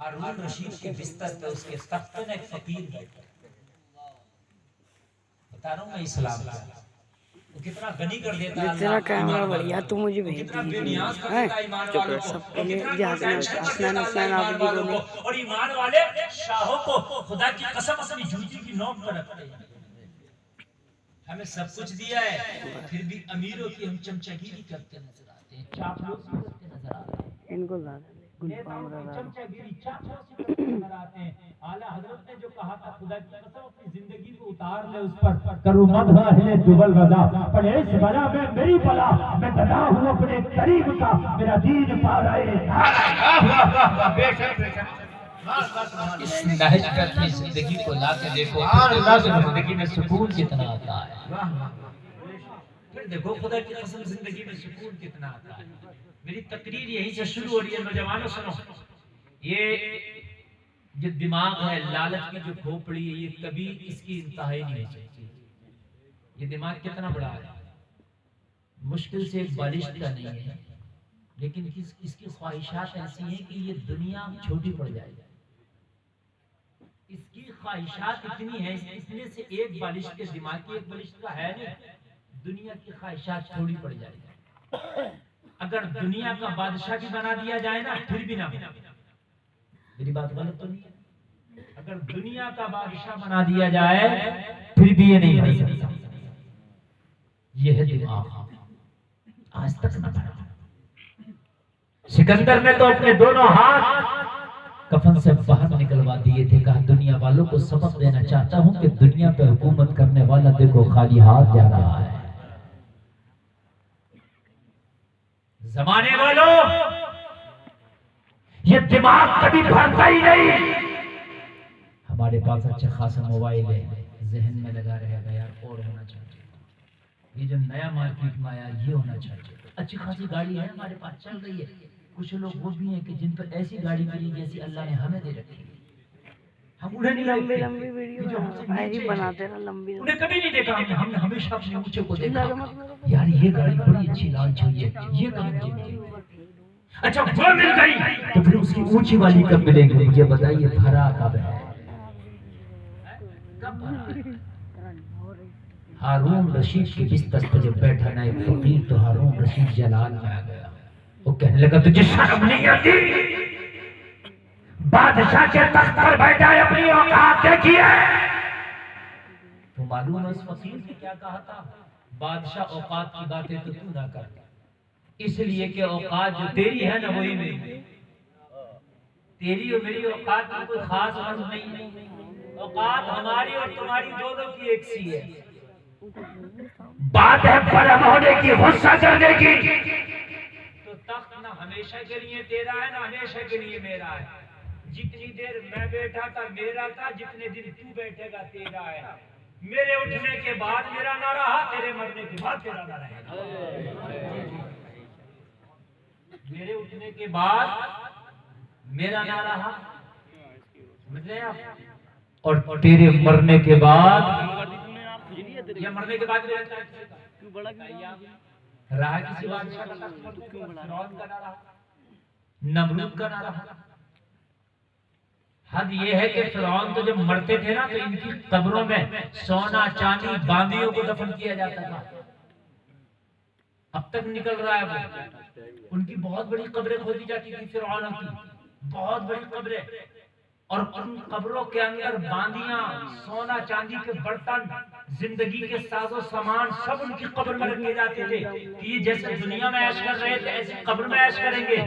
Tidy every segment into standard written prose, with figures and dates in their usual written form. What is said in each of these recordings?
हारून रशीद के बिस्तर पे उसके तख्त में एक फकीर बैठा। बता रहा हूं मैं इस्लाम का वो कितना गनी कर देता है। तेरा कैमरा बढ़िया तू मुझे भेज कितना दीजिए। बेनियाज कर देता है ईमान वालों को, सबके वो लिए कितना जहाँ प्रोटेक्शन कर हसनैन देता है हसनैन ईमान आबिदी वालों बोले। को। और ईमान वाले शाहों को खुदा की कसम अपनी जूती की नोक पर रखते हैं। हमें सब कुछ दिया है फिर भी अमीरों की हम चमचागिरी करते नजर आते हैं, चापलूसी करते नजर आते हैं। इनको ला दे नेताओं की चमचागिरी चापलूसी करते नजर आते हैं। आला हजरत ने जो कहा था खुदा की कसम अपनी जिंदगी को उतार ले उस पर करूं मदह है दुबल वदा पर इस बला में मेरी बला मैं गदा हूं अपने करीब का मेरा दीन पा रहे। इस नहज पे अपनी जिंदगी को ला के देखो, जिंदगी में सुकून कितना आता है। फिर देखो खुदा की कसम जिंदगी में सुकून कितना आता है। मेरी तकरीर यहीं से शुरू हो रही है। नौजवानों सुनो, ये जो दिमाग है लालच की जो खोपड़ी है ये कभी इसकी इंतहा नहीं हो सकती। ये दिमाग कितना बड़ा है, मुश्किल से एक बालिश का नहीं है, लेकिन इसकी ख्वाहिशात ऐसी हैं कि ये दुनिया छोटी पड़ जाएगी। इसकी ख्वाहिशात इतनी है, इसमें से एक बालिश के दिमाग की एक बालिश का है नहीं, दुनिया की ख्वाहिशात छोटी पड़ जाएगी। अगर दुनिया का बादशाह भी बना दिया जाए ना फिर भी ना बना। मेरी बात गलत तो नहीं है? अगर दुनिया का बादशाह बना दिया जाए फिर भी ये नहीं बन सकता। ये है दिमाग, आज तक ना बना। सिकंदर ने तो अपने दोनों हाथ कफन से बाहर निकलवा दिए थे। कहा दुनिया वालों को सबक देना चाहता हूं कि दुनिया पे हुकूमत करने वाला देखो खाली हाथ जा रहा है। जमाने वालों ये दिमाग कभी भरता ही नहीं। हमारे पास अच्छा खासा मोबाइल है, जहन में लगा रहेगा यार और होना चाहिए। ये जो नया मार्केट में आया ये होना चाहिए। अच्छी खासी गाड़ी है हमारे पास चल रही है। कुछ लोग वो भी हैं कि जिन पर ऐसी गाड़ी मिली जैसी अल्लाह ने हमें दे रखी है। हम उन्हें नहीं लंबी देखते, लंबी वीडियो जो हमसे नीचे बनाते ना लंबी उन्हें कभी नहीं देखा। हमने हमेशा अपने ऊंचे को देखा। यार ये गाड़ी बड़ी अच्छी लॉन्च हुई है, ये कब मिलेगी? अच्छा वो मिल गई तो फिर उसकी ऊंची वाली कब मिलेगी? मुझे बताइए भरा कब है? कब भरा है? हारून रशीद के बिस्तर पर जब बैठा ना एक फकीर तो हारून रशीद जलाल में आ गया। वो कहने लगा तुझे शर्म नहीं आती? बादशाह के तख्त पर बैठा है, अपनी औकात देखिए। तो मालूम है उस फकीर ने क्या कहा था? बादशाह औकात की बातें तो तू ना कर, इसलिए कि औकात जो तेरी है ना वही मेरी। तेरी और मेरी औकात में कोई खास फर्क नहीं है। औकात हमारी और तुम्हारी दोनों की एक सी है। बात है परम होने की, गुस्सा करने की। तो तख्त ना हमेशा के लिए तेरा है ना हमेशा के लिए मेरा है। जितनी देर मैं बैठा था मेरा था, जितने दिन तू बैठेगा तेरा है। मेरे उठने के बाद मेरा ना रहा, तेरे मरने के बाद तेरा ना रहेगा। मेरे उठने के बाद मेरा ना रहा, समझ रहे आप? और तेरे मरने के बाद या मरने के बाद क्यों बड़ा रहा? किसी बादशाह का क्यों का ना रहा, नमरूद का ना रहा। हद ये है कि फिरौन तो जब मरते थे ना तो इनकी कब्रों में सोना चांदी बांदियों को दफन किया जाता था। अब तक निकल रहा है वो। उनकी बहुत बड़ी कब्रें खोदी जाती थी फिरौन की, बहुत बड़ी कब्रें। और उन कब्रों के अंदर बांदियां, सोना चांदी के बर्तन, जिंदगी के साजो सामान सब उनकी कब्र में रखे जाते थे कि ये जैसे दुनिया में ऐश कर रहे थे ऐसे कब्र में ऐश करेंगे।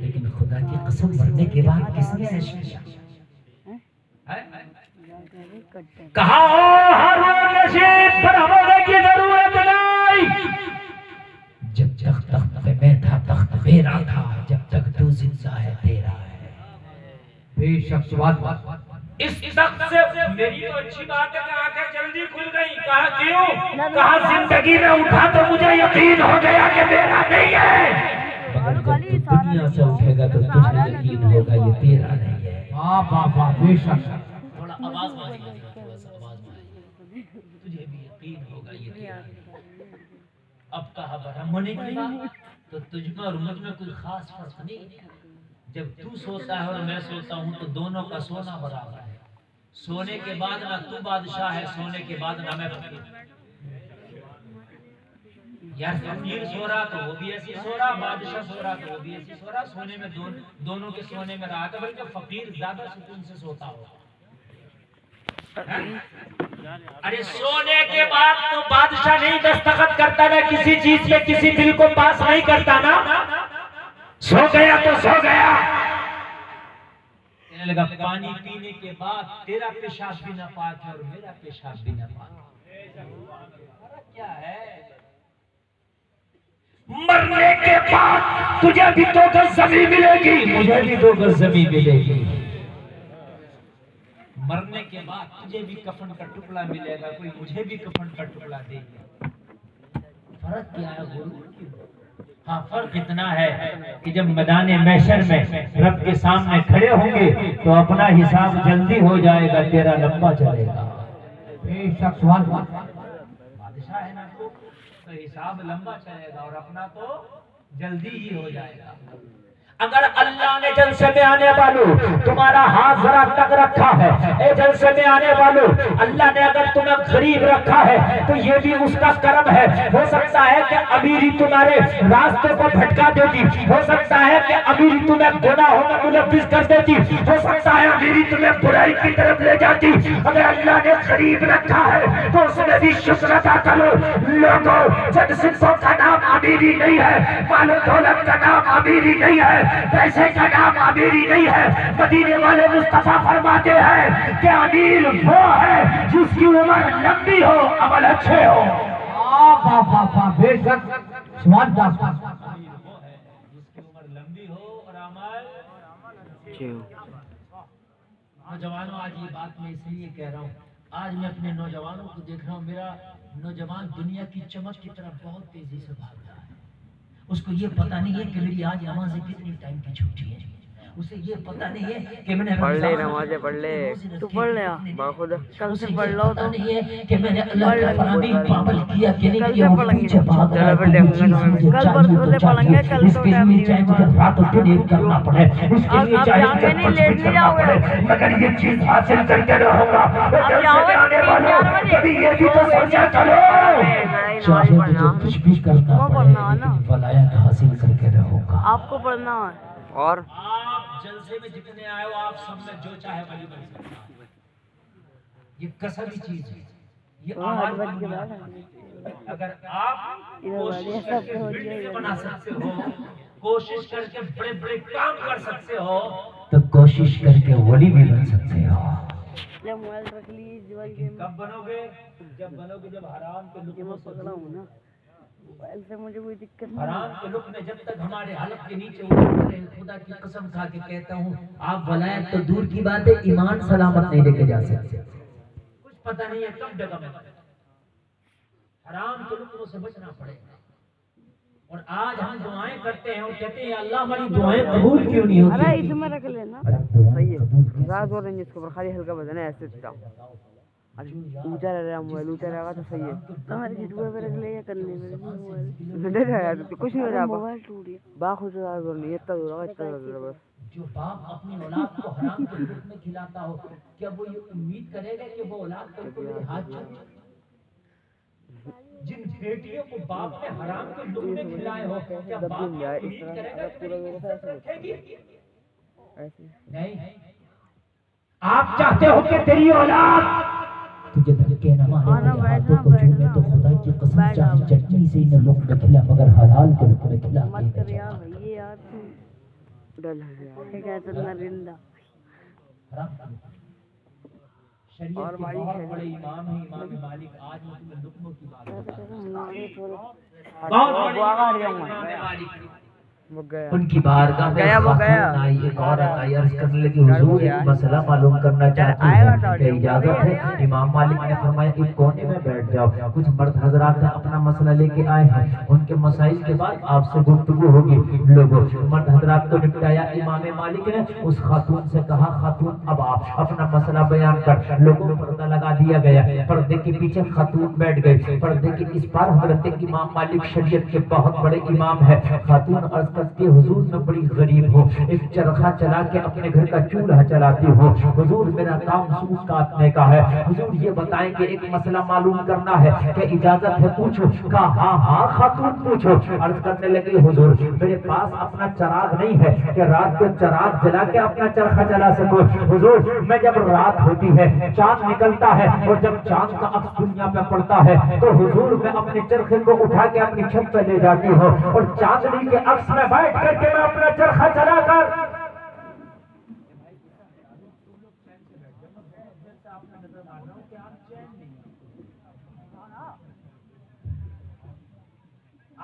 लेकिन खुदा की कसम मरने के बाद किसने ऐश किया? कहा हारून रशीद पर होने की जरूरत नहीं। जब तक तख्त पे मैं था तख्त मेरा था, जब तक तू जिंदा है तेरा है। बेशक बात इस तख्त से मेरी तो अच्छी बात है कि आंखें जल्दी खुल गई। कहा क्यों? कहा जिंदगी में उठा तो मुझे यकीन हो गया कि मेरा नहीं है, मगर जब तू दुनिया से उठेगा तो तुझे यकीन होगा ये तेरा नहीं है। वाह बेशक। थोड़ा आवाज में आइए, थोड़ा सा आवाज में आइए, तुझे भी यकीन होगा ये तेरा नहीं। अब कहा भरम होने की बात तो तुझ में और मुझ में कोई खास फर्क नहीं है। जब तू सोता है और मैं सोता हूँ तो दोनों का सोना बराबर है। सोने के बाद ना तू बादशाह है, सोने के बाद ना मैं फकीर। यार फकीर सो रहा तो वो भी ऐसी सो रहा, बादशाह सो रहा तो वो भी ऐसी सो रहा। सोने में दोनों के सोने में रहा था, बल्कि फकीर ज्यादा सुकून से सोता हो। अरे सोने के बाद तो बादशाह नहीं दस्तखत करता ना किसी चीज पे, किसी बिल को पास नहीं करता ना। सो गया तो सो गया। कहने लगा पानी पीने के बाद तेरा पेशाब भी ना पाक है और मेरा पेशाब भी ना पाक है। क्या है? मरने के बाद तुझे भी 2 गज जमीन मिलेगी, मुझे भी 2 गज जमीन मिलेगी। मरने के बाद तुझे भी कफन का टुकड़ा मिलेगा, कोई मुझे भी कफन का टुकड़ा देगा। फर्क क्या है गुरु? हाँ, फर्क इतना है कि जब मैदान महशर में रब के सामने खड़े होंगे तो अपना हिसाब जल्दी हो जाएगा, तेरा लंबा चलेगा। बादशाह है ना, तो हिसाब लंबा चलेगा और अपना तो जल्दी ही हो जाएगा। अगर अल्लाह ने जलसे में आने वालों तुम्हारा हाथ जरा तक रखा है, ए जलसे में आने वालों अल्लाह ने अगर तुम्हें गरीब रखा है तो ये भी उसका करम है। हो सकता है कि अमीरी तुम्हारे रास्ते को भटका देती, हो सकता है कि अमीरी तुम्हें गुनाहों में मुलव्विस कर देती, हो सकता है अमीरी तुम्हें बुराई की तरफ ले जाती। अगर अल्लाह ने गरीब रखा है तो उसमें भी शुक्र अदा करो। लोगों, जब सिद्धों का नाम अमीरी नहीं है, मालो दौलत का नाम अमीरी नहीं है, पैसे का नाम अमीरी नहीं है। मदीने वाले मुस्तफा फरमाते हैं कि अमीर वो है जिसकी उम्र लंबी हो, अमल अच्छे हो। बेशक जिसकी उम्र लंबी हो और अमल अच्छे हो। नौजवानों, आज ये बात मैं इसलिए कह रहा हूँ, आज मैं अपने नौजवानों को देख रहा हूँ। मेरा नौजवान दुनिया की चमक की तरफ बहुत तेजी से भाग रहा है। उसको ये पता नहीं है कि मेरी आज नमाज़ें कितनी टाइम की छुट्टी है। उसे ये पता नहीं है कि मैंने पढ़ ले नमाज़ें पढ़ ले, तू पढ़ ले बाखुद कल से पढ़ लो। तो नहीं है कि मैंने अल्लाह का फरमान पाबल किया कि नहीं कल किया। से पढ़ेंगे, कल परसों से पढ़ेंगे। कल तो टाइम नहीं है, रात और दिन एक करना पड़े, उसके लिए चाहे नहीं लेट नहीं जाओगे, मगर ये चीज हासिल करके रहूंगा। कभी ये भी तो सोचा करो, चाहे मुझे कुछ भी करना पड़े, वलायत हासिल करके रहूंगा। आपको पढ़ना है। और आप जलसे में जितने आए हो, आप सब में जो चाहे वही बन सकता है। ये कसबी चीज है, ये अगर आप कोशिश करके बिल्डिंग बना सकते हो, कोशिश करके बड़े बड़े काम कर सकते हो, तो कोशिश करके वली भी बन सकते हो। जब मोबाइल रख ली कब बनोगे? जब बनोगे जब हराम के लुत्फ पकड़ा हूँ ना, मोबाइल से मुझे कोई दिक्कत नहीं। हराम के लुत्फ में जब तक हमारे हलक के नीचे उतरते हैं, खुदा की कसम खा के कहता हूँ, आप वलायत तो दूर की बात है, ईमान सलामत नहीं लेके जा सकते। कुछ पता नहीं है कब जगह में हराम के लुत्फों से बचना पड़ेगा। और आज हम दुआएं करते हैं और कहते हैं अल्लाह हमारी दुआएं कबूल क्यों नहीं होती? अरे इसमें रख लेना, सही है। रात हो रही है, इसके ऊपर खाली हल्का बदन है ऐसे ऊंचा रह रहा मोबाइल, ऊंचा रहेगा तो सही है। तुम्हारे जिटुआ पे रख ले या करने में मोबाइल डर है यार, तो कुछ नहीं हो रहा। मोबाइल टूट गया, बाखुद नहीं, इतना दूर होगा, इतना दूर बस। जो बाप अपनी औलाद को हराम के लुत्फ में खिलाता हो, क्या वो ये उम्मीद करेगा कि वो औलाद कल को मेरे हाथ चले? जिन बेटियों को बाप ने हराम के लुत्फ में खिलाए हो, क्या बाप उम्मीद करेगा कि मेरी इज्जत रखेगी? नहीं। आप चाहते हो कि तेरी औलाद तुझे धक्के न मारे, हाथों को छूने तो खुदा की कसम चाहे चटनी से न लुक में खिला, मगर हलाल के लुक में खिला। मत कर यार भैया, यार डर लग रहा है। क्या चलना रिंदा। शरीयत के बहुत बड़े इमाम हैं, इमाम मालिक। आज मैं तुम्हें लुक्मों की बात उनकी बारगाह में आई एक औरत आई, अर्ज करने लगी, हुजूर एक मसला मालूम करना चाहती हूं, क्या इजाजत है? इमाम मालिक ने फरमाया एक कोने में बैठ जाओ, कुछ मर्द हजरात अपना मसला लेके आए हैं, उनके मसाइल के बाद आपसे गुफ्तगू होगी। लोगों, मर्द हजरात को निपटाया। इमाम मालिक ने उस खातून से कहा, खातून अब आप अपना मसला बयान कर। लोगों को पर्दा लगा दिया गया, पर्दे के पीछे खातून बैठ गई, पर्दे के इस पार हजरत इमाम मालिक शरीयत के बहुत बड़े इमाम है। खातून अर्ज करती हुजूर मैं बड़ी गरीब हूँ, एक चरखा चला के अपने घर का चूल्हा चलाती हूँ, हुजूर मेरा काम सूत काटने का है, हुजूर ये बताएं कि एक मसला मालूम करना है, क्या इजाजत है पूछो? कहा हाँ हाँ खातून पूछो। अर्ज करने लगी हुजूर मेरे पास अपना चराग नहीं है कि रात को चराग जला के अपना चरखा चला सको। हुजूर मैं जब रात होती है चांद निकलता है और जब चांद का अक्स दुनिया पे पड़ता है तो हुजूर मैं अपने चरखे को उठा के अपनी छत पे ले जाती हूँ और चांदनी के अक्स में बैठ करके मैं अपना चरखा चलाकर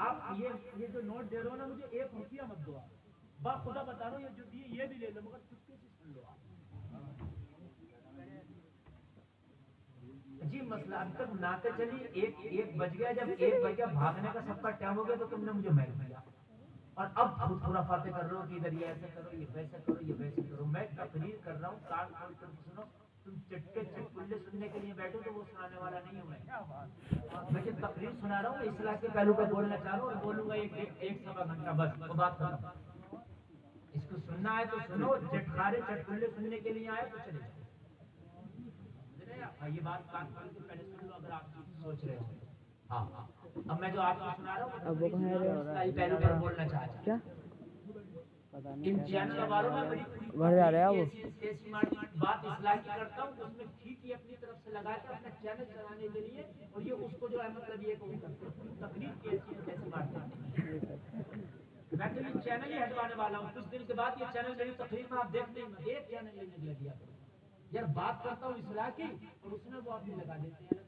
आप ये जो नोट दे रहे हो ना, मुझे 1 रुपया मत दो। बा खुदा बता रहा हूँ, ये जो दिए ये भी ले लो, मगर चुपके से सुन लो आप। जी मसला अब तक ना के चली, एक बज गया, जब 1 बज गया भागने का सबका टाइम हो गया तो तुमने मुझे मार दिया और अब खुद पूरा फाते कर रहे हो कि इधर ये ऐसे करो, ये वैसे करो, ये वैसे करो। मैं तकरीर कर रहा हूँ, कान खोल कर सुनो। तुम चटके चटकुल्ले सुनने के लिए बैठो तो वो सुनाने वाला नहीं हूँ मैं जो तकरीर सुना रहा हूँ इस्लाह के पहलू पर बोलना चाह रहा हूँ और बोलूंगा एक सवा घंटा बस, वो बात खत्म। इसको सुनना है तो सुनो, चटखारे चटकुल्ले सुनने के लिए आए तो चले जाओ। ये बात कान खोल के पहले सुन लो अगर आप सोच रहे हो। हाँ अब मैं जो आपको सुना रहा हूँ पहलू पर बोलना चाह रहा क्या इन चैनल वालों में बड़ी बढ़ जा रहा है वो बात इस्लाह की करता हूँ, उसमें ठीक ही अपनी तरफ से लगा के अपना चैनल चलाने के लिए, और ये उसको जो है मतलब ये तकलीफ कैसे मारते हैं। मैं तो ये चैनल ही हटवाने वाला हूँ, कुछ दिन के बाद ये चैनल मेरी तकलीफ में आप देखते हैं, एक चैनल लेने लग गया यार। बात करता हूँ इस्लाह की और उसमें वो अपनी लगा देते हैं।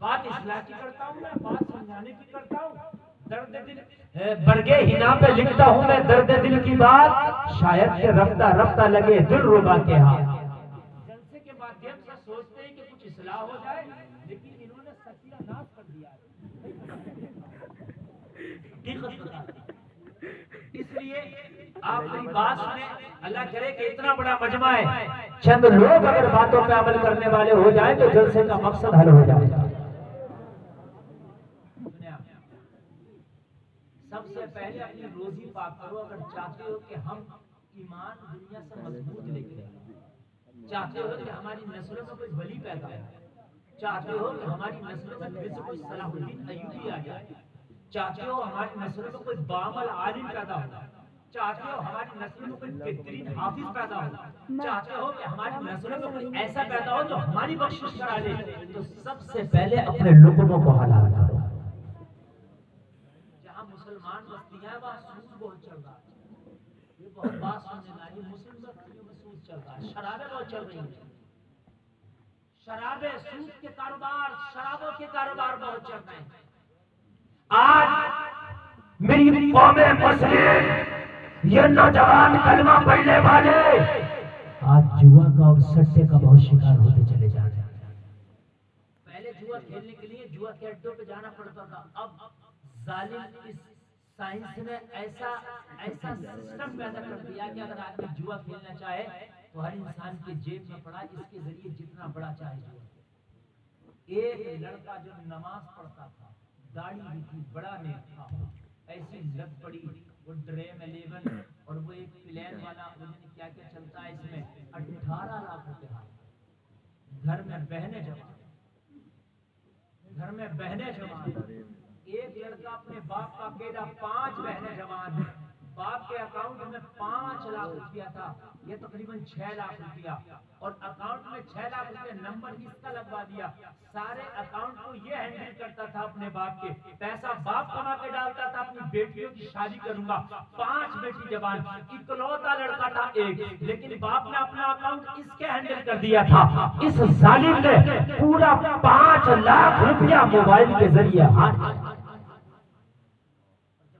बात इस्लाह की करता हूँ मैं, बात समझाने की करता हूँ, दर्द दिल बरगे हिना पे लिखता हूँ मैं दर्द दिल की बात, शायद के रफ्ता रफ्ता लगे दिल रुबा के हाथ। जलसे के माध्यम से सोचते हैं कि कुछ इस्लाह हो जाए, लेकिन इन्होंने सत्यानाश कर दिया। इसलिए आप मेरी बात सुने, अल्लाह करे कि इतना बड़ा मजमा है, चंद लोग अगर बातों पे अमल करने वाले हो जाए तो जलसे का मकसद हल हो जाए। सबसे पहले अपनी रोजी पाक करो। अगर चाहते हो कि हम ईमान दुनिया से मजबूत लेके आए, चाहते हो कि हमारी नस्लों में कोई वली पैदा हो, चाहते हो कि हमारी नस्लों में फिर से कोई सलाहुद्दीन अय्यूबी आ जाए, चाहते हो हमारी नस्लों में कोई बामल आलिम पैदा हो, चाहते हो हमारी नस्लों में कोई बेहतरीन हाफिज पैदा हो, चाहते हो कि हमारी नस्लों में कोई ऐसा पैदा हो जो हमारी बख्शिश करा ले, तो सबसे पहले अपने लोगों को हलाल करो। मुसलमान बस्तियां हैं वहाँ सूद बहुत चल रहा है, ये बहुत बात सुनने वाली। मुस्लिम बस्तियों में सूद चल रहा है, शराबें बहुत चल रही हैं, शराबें, सूद के कारोबार, शराबों के कारोबार बहुत चल रहे हैं। आज मेरी कौम मुस्लिम, ये नौजवान कलमा पढ़ने वाले आज जुआ का और सट्टे का बहुत शिकार होते चले जा रहे हैं। पहले जुआ खेलने के लिए जुआ के अड्डों पे जाना पड़ता था, अब जालिम इस साइंस ने ऐसा सिस्टम पैदा कर दिया कि अगर आदमी जुआ खेलना चाहे तो हर इंसान के जेब में पड़ा, इसके जरिए जितना बड़ा चाहे जुआ। एक लड़का जो नमाज पढ़ता था, दाढ़ी भी थी, बड़ा नेक था, ऐसी लत पड़ी वो ड्रीम 11 और वो एक प्लेन वाला, क्या क्या चलता है इसमें, 18 लाख रुपए हाथ, घर में बहने जमा। एक लड़का अपने बाप का अकेला, 5 बहनें जवान हैं, बाप के अकाउंट में 5 लाख रुपया था, ये तकरीबन 6 लाख रुपया, और अकाउंट में 6 लाख रुपया नंबर इसका लगवा दिया। सारे अकाउंट को ये हैंडल करता था अपने बाप के, पैसा बाप कमा के डालता था, अपनी बेटियों की शादी करूंगा, 5 बेटी जवान, इकलौता लड़का था एक, लेकिन बाप ने अपना अकाउंट इसके हैंडल कर दिया था। इस जालिम ने पूरा 5 लाख रुपया मोबाइल के जरिए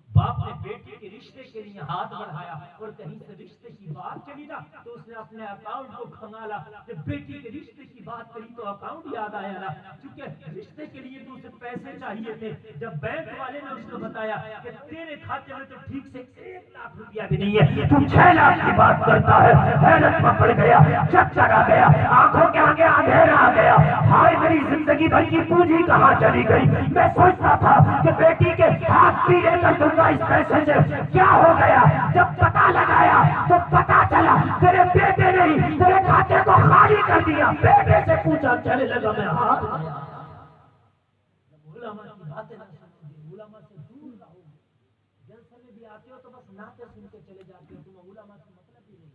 बाप ने बेटी के रिश्ते के लिए हाथ बढ़ाया और कहीं से रिश्ते की बात चली ना तो उसने अपने अकाउंट को खंगाला। जब बेटी के रिश्ते की बात करी तो अकाउंट याद आया ना, क्योंकि रिश्ते के लिए तो उसे पैसे चाहिए थे। जब बैंक वाले ने उसको बताया कि तेरे खाते में तो ठीक से 1 लाख रुपया भी नहीं है, तू 6 लाख की बात करता है, हैरत में पड़ गया, चक्कर आ गया, आंखों के आगे अंधेरा आ गया। हाय मेरी जिंदगी भर की पूंजी कहाँ चली गई। मैं सोचता था कि बेटी के हाथ पीले कर दूंगा, इस पैसे से क्या हो गया। जब पता लगाया तो पता चला तेरे बेटे ने ही तेरे खाते को खाली कर दिया। बेटे से पूछा, कहने लगा मैं हार गया। उलमा की बातें ना सुनोगे, उलमा से दूर रहोगे। जलसे में भी आते हो तो बस नाते सुन के चले जाते हो, तुम्हें उलमा से मतलब ही नहीं।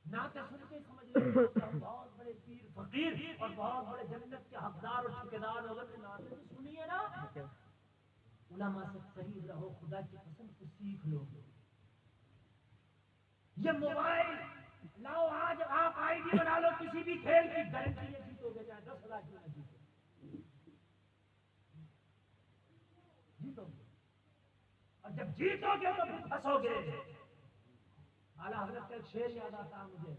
नाते सुन के समझ लो हम बहुत बड़े पीर फकीर और बहुत बड़े जन्नत के हकदार और ठेकेदार हो गए। नाते तो सुनिए ना, उलमा से करीब रहो, खुदा की कसम से सीख लो। ये मोबाइल लाओ, आज आप आईडी बना लो किसी भी खेल की, गारंटी है जीतोगे, चाहे 10,000 क्यों ना जीतोगे। और जब जीतोगे तो फिर फंसोगे। आला हजरत का एक शेर याद आता है मुझे,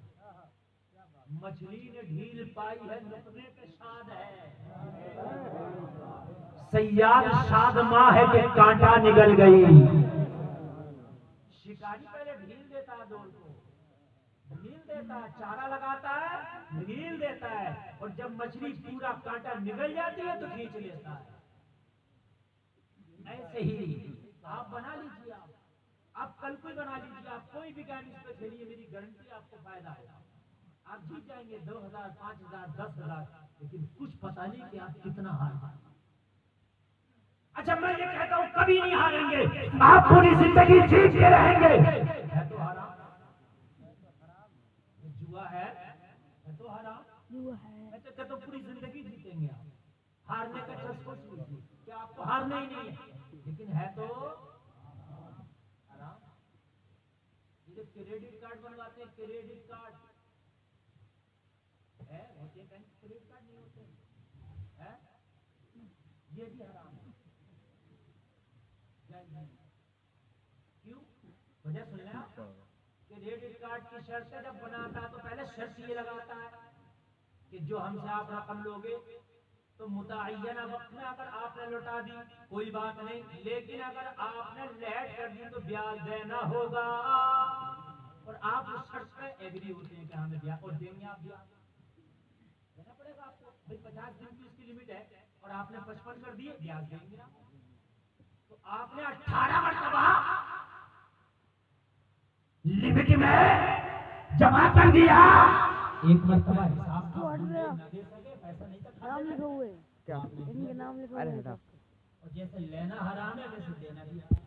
मछली ने ढील पाई है नुकने पे शाद है, सैयाद शाद माँ है कि कांटा निकल गई। शिकारी पहले ढील देता है डोर को, ढील देता है, चारा लगाता है, ढील देता है, और जब मछली पूरा कांटा निकल जाती है तो खींच लेता है। ऐसे ही आप बना लीजिए, आप कल कोई बना लीजिए, आप कोई भी गेम इस पे खेलिए, मेरी गारंटी आपको फायदा है। आप जीत जाएंगे 2,000, 5,000, 10,000, लेकिन कुछ पता नहीं कि आप कितना हार जाएंगे। अच्छा मैं ये कहता हूं कभी नहीं हारेंगे, आप पूरी जिंदगी जीत के रहेंगे। है तो हराम, जुआ है तो हराम, मैं तो कहता हूं पूरी जिंदगी जीतेंगे आप। हारने का चस्का सोच लीजिए कि आपको हारना ही नहीं है, लेकिन है तो हराम। ये क्रेडिट कार्ड बनवाते हैं, क्रेडिट कार्ड है, होते हैं क्रेडिट कार्ड नहीं होते हैं, ये भी हराम है। क्यों? वजह सुन लें आप, क्रेडिट कार्ड की शर्त जब बनाता है तो पहले शर्त ये लगाता है कि जो हमसे आप रकम लोगे तो मुतअय्यना वक्त में अगर आपने लौटा दी कोई बात नहीं, लेकिन अगर आपने लेट कर दी तो ब्याज देना होगा। और आप उस शर्त पे एग्री होते हैं कि हमें ब्याज और देंगे, आप ब्याज देना पड़ेगा आपको। भाई 50 दिन की उसकी लिमिट है और आपने 55 कर दिए, ब्याज देंगे आप। तो आपने 18 मरतबा लिमिट में जमा कर दिया, एक मरतबा हिसाब दे सके, पैसा नहीं तो नाम लिखा हुआ है, क्या? इनके नाम लिखा अरे हुआ हटा, है। और जैसे लेना हराम है वैसे देना भी हराम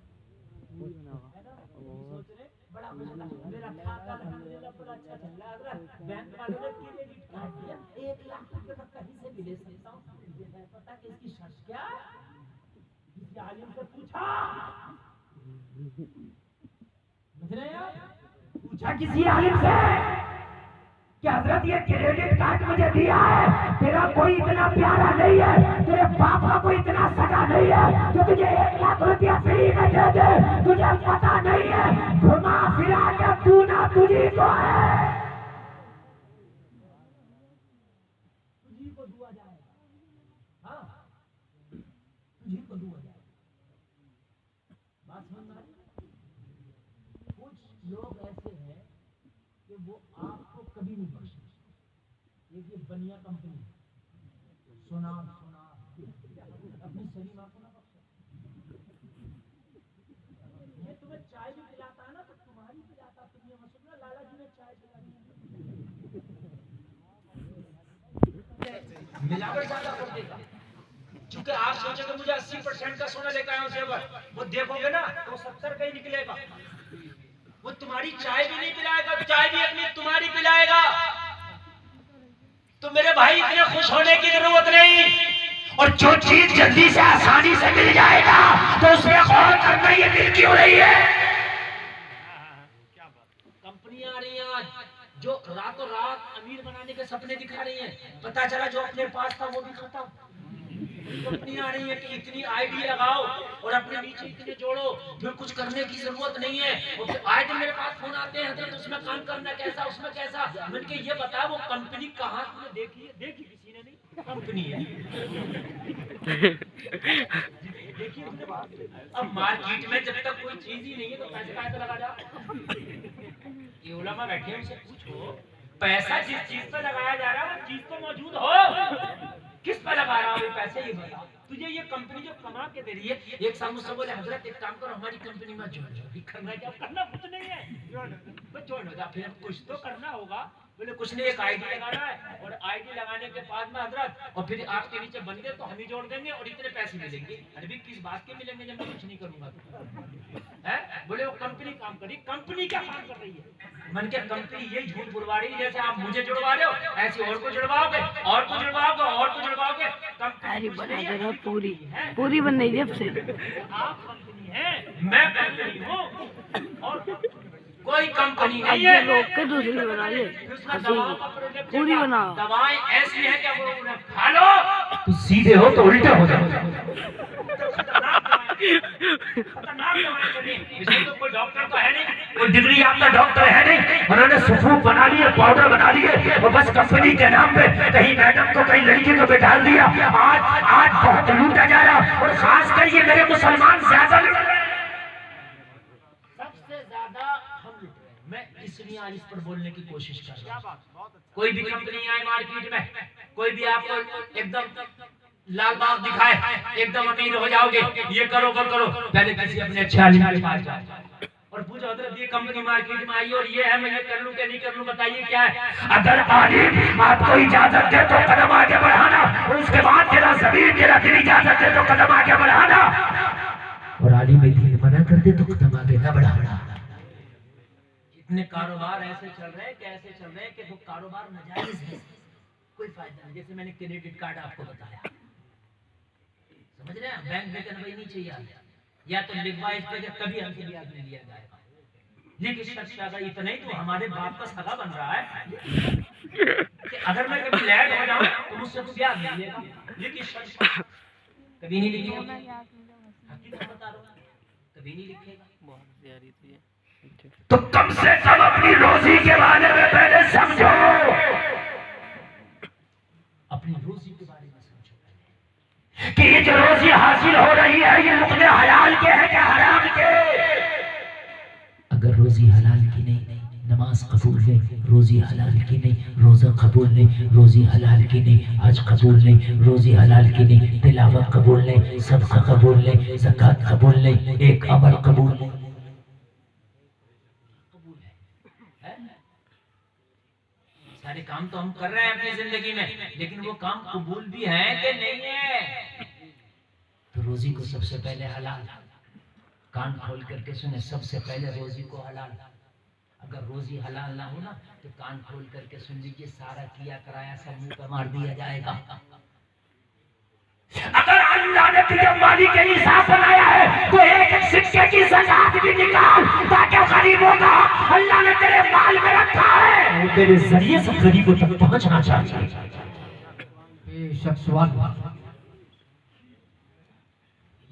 है ना। सोच रहे बड़ा मेरा खाता अल्हम्दुलिल्लाह बड़ा अच्छा चल रहा है, हजरत बैंक वालों ने क्रेडिट कार्ड दिया 1 लाख रुपए का कहीं से भी ले सकता हूँ, मुझे नहीं पता कि इसकी शर्त क्या है। किसी आलिम से पूछा, समझ रहे हैं, पूछा किसी आलिम से कि हजरत ये क्रेडिट कार्ड मुझे दिया है, तेरा कोई इतना प्यारा नहीं है, तेरे बाप का कोई इतना सगा नहीं है जो तुझे 1 लाख रुपया फ्री में दे दे, तुझे पता नहीं है घुमा फिरा के तू ना तुझी को है, तुझी को दुआ जाएगा, हाँ तुझी को दुआ जाएगा। बात समझ में आ रही? कुछ लोग ऐसे हैं कि वो आपको कभी नहीं बख्शेंगे। एक ये बनिया कंपनी सुना अपनी सही मां को ना बख्शे। ये तुम्हें चाय भी पिलाता है ना तो तुम्हारी पिलाता, तुम ये मत सुनना लाला जी ने चाय पिलाई, मिलावट ज्यादा कर देगा। क्योंकि आप सोचोगे मुझे 80% का सोना लेकर आया हूं जेवर, वो देखोगे ना तो 70 का ही निकलेगा। वो तुम्हारी चाय भी नहीं पिलाएगा, चाय भी अपनी तुम्हारी पिलाएगा। तो मेरे भाई इतने खुश होने की जरूरत नहीं, और जो चीज जल्दी से आसानी से मिल जाएगा तो उसमें गौर करना, ये मिल क्यों रही है। कंपनियां आ रही हैं आज जो रातों रात अमीर बनाने के सपने दिखा रही हैं, पता चला जो अपने पास था वो भी खत्म। कंपनी आ रही है कि इतनी आईडी लगाओ और अपने नीचे इतने जोड़ो, फिर कुछ करने की जरूरत नहीं है। और फिर आए दिन मेरे पास फोन आते हैं, तो उसमें काम करना कैसा, उसमें कैसा। मैंने कहा ये बता वो कंपनी कहाँ तुमने देखी है? देखी किसी ने नहीं, कंपनी है देखिए। अब मार्केट में जब तक कोई चीज ही नहीं है तो पैसे काहे पे लगा जाओ? ये उलमा बैठे हैं, उनसे पूछो पैसा जिस चीज पे लगाया जा रहा है वो चीज तो मौजूद हो, किस पे लगा रहा हो पैसे, ये बता। तुझे ये कंपनी जो कमा के दे रही है, एक साल मुझसे बोले हजरत एक काम करो हमारी कंपनी में ज्वाइन हो जाओ। करना क्या? करना कुछ नहीं है, बस ज्वाइन हो जा। फिर कुछ तो करना होगा। बोले कुछ नहीं, एक आईडी लगाना है और आईडी लगाने के बाद में हजरत और फिर आपके नीचे बंदे तो हम ही जोड़ देंगे और इतने पैसे मिलेंगे। अरे भी किस बात के मिलेंगे जब मैं कुछ नहीं करूंगा है? बोले वो कंपनी काम करी। कंपनी क्या काम कर रही है? मन के कंपनी ये झूठ बुलवा रही है, जैसे आप मुझे जुड़वा रहे हो ऐसे और को जुड़वाओगे और को जुड़वाओगे और को जुड़वाओगे। अरे बना दे रहा पूरी पूरी बन रही जब से। आप कंपनी है, मैं कंपनी हूँ और कोई कंपनी नहीं है। लोग के दूसरी बना ले, पूरी बना। दवाएं ऐसी है क्या वो उन्हें खा लो तो सीधे हो तो उल्टे हो जाओ। खतरनाक दवाएं चली, इसमें तो कोई डॉक्टर तो है नहीं, कोई डिग्री याफ्ता डॉक्टर है नहीं। उन्होंने सुफूफ बना लिए, पाउडर बना लिए और बस कंपनी के नाम पे कहीं मैडम को कहीं लड़की को बैठा दिया। आज बहुत लूटा जा रहा और खास कर ये मेरे मुसलमान ज्यादा लूट रहे हैं, सबसे ज्यादा हम लूट रहे हैं। मैं इसलिए आज इस पर बोलने की कोशिश कर रहा हूँ। कोई भी कंपनी आए मार्केट में, कोई भी आपको एकदम लाल बाग दिखाए, एकदम अमीर हो जाओगे, ये करो वो करो, पहले किसी अपने अच्छे आलिम के पास जाओ और पूछो हजरत ये कंपनी मार्केट में आई और ये है, मैं ये कर लूं कि नहीं कर लूं, बताइए क्या है। अगर आलिम आपको इजाजत दे तो कदम आगे बढ़ाना, और उसके बाद तेरा जमीन तेरा दिल इजाजत दे तो कदम आगे बढ़ाना, और आलिम दीन मना कर दे तो कदम आगे न बढ़ाना। इतने कारोबार ऐसे चल रहे हैं कि ऐसे चल रहे हैं कि वो कारोबार नाजायज है, कोई फायदा नहीं। जैसे मैंने क्रेडिट कार्ड आपको बताया, समझ रहे हैं, बैंक में करवाई नहीं चाहिए, या तो लिखवा इस पे कभी हमसे ब्याज नहीं लिया जाएगा। लेकिन शख्स अगर इतना ही तो हमारे बाप का सगा बन रहा है कि अगर मैं कभी लैंड हो जाऊं तो मुझसे तो ब्याज नहीं लेगा। लेकिन शख्स कभी नहीं लिखेगा, हकीकत बता रहा हूं, कभी नहीं लिखेगा। तो कम से कम अपनी रोजी के बारे में पहले समझो, अपनी रोजी के बारे में समझो कि ये जो रोजी हासिल हो रही है ये लुक़मे हलाल के है क्या हराम के। अगर रोजी हलाल की नहीं, नमाज कबूल नहीं, रोजी हलाल की नहीं, रोजा कबूल नहीं, रोजी हलाल की नहीं, हज कबूल नहीं, रोजी हलाल की नहीं, तिलावत कबूल नहीं, सदका कबूल नहीं, ज़कात कबूल नहीं, एक अमल कबूल नहीं। सारे काम तो हम कर रहे हैं अपनी जिंदगी में, लेकिन वो काम कबूल भी है कि नहीं है। तो रोजी को सबसे पहले हलाल, कान खोल करके सुने, सबसे पहले रोजी को हलाल। अगर रोजी हलाल ना हो ना तो कान खोल करके सुन लीजिए, सारा किया कराया सब मुंह पे मार दिया जाएगा। अगर अल्लाह ने तुझे माली के हिसाब बनाया है तो एक सिक्के की ज़कात भी निकाल, ताकि गरीबों का अल्लाह ने तेरे माल में रखा है वो तेरे जरिए से गरीबों तक पहुंचना चाहिए।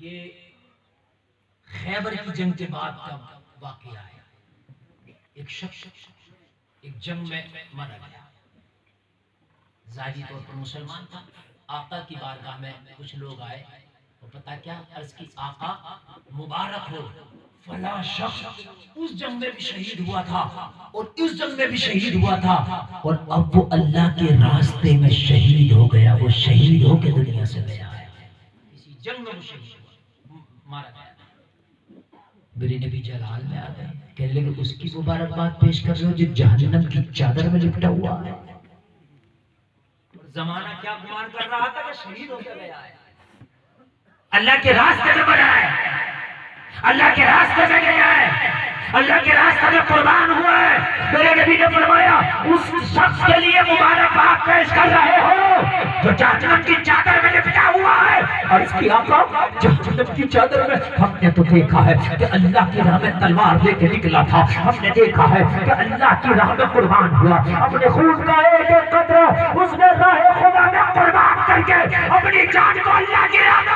ये खैबर की जंग के बाद का वाकया है। एक शख्स एक जंग में मारा गया, ज़ाहिरी तौर पर मुसलमान था। आका की बारगाह में कुछ लोग आए और पता क्या अर्ज की, आका मुबारक हो, फला शख्स उस जंग में भी शहीद हुआ था और इस जंग में भी शहीद हुआ था और अब वो अल्लाह के रास्ते में शहीद हो गया, वो शहीद होकर दुनिया से गया है। इसी जंग में वो शहीद हुआ, मारा गया। मेरे नबी जलाल में आ गए, कहने लगे उसकी मुबारकबाद पेश कर लो जो जहन्नम की चादर में लिपटा हुआ है। जमाना क्या गुमान कर रहा था कि शहीद होकर गया है, अल्लाह के रास्ते में मरा है, अल्लाह के रास्ते में गया है, अल्लाह के रास्ते में कुर्बान हुआ है। मेरे नबी ने फरमाया उस शख्स के लिए मुबारकबाद पेश कर रहे हो जो जहन्नम की चादर में लिपटा हुआ है, अर्ज किया आका जहन्नम की चादर में हमने तो देखा है कि अल्लाह की राह में तलवार लेके निकला था, हमने देखा है कि अल्लाह की राह में कुर्बान हुआ, अपने खून का एक एक कतरा उसने राह खुदा में कुर्बान करके अपनी जान को अल्लाह की राह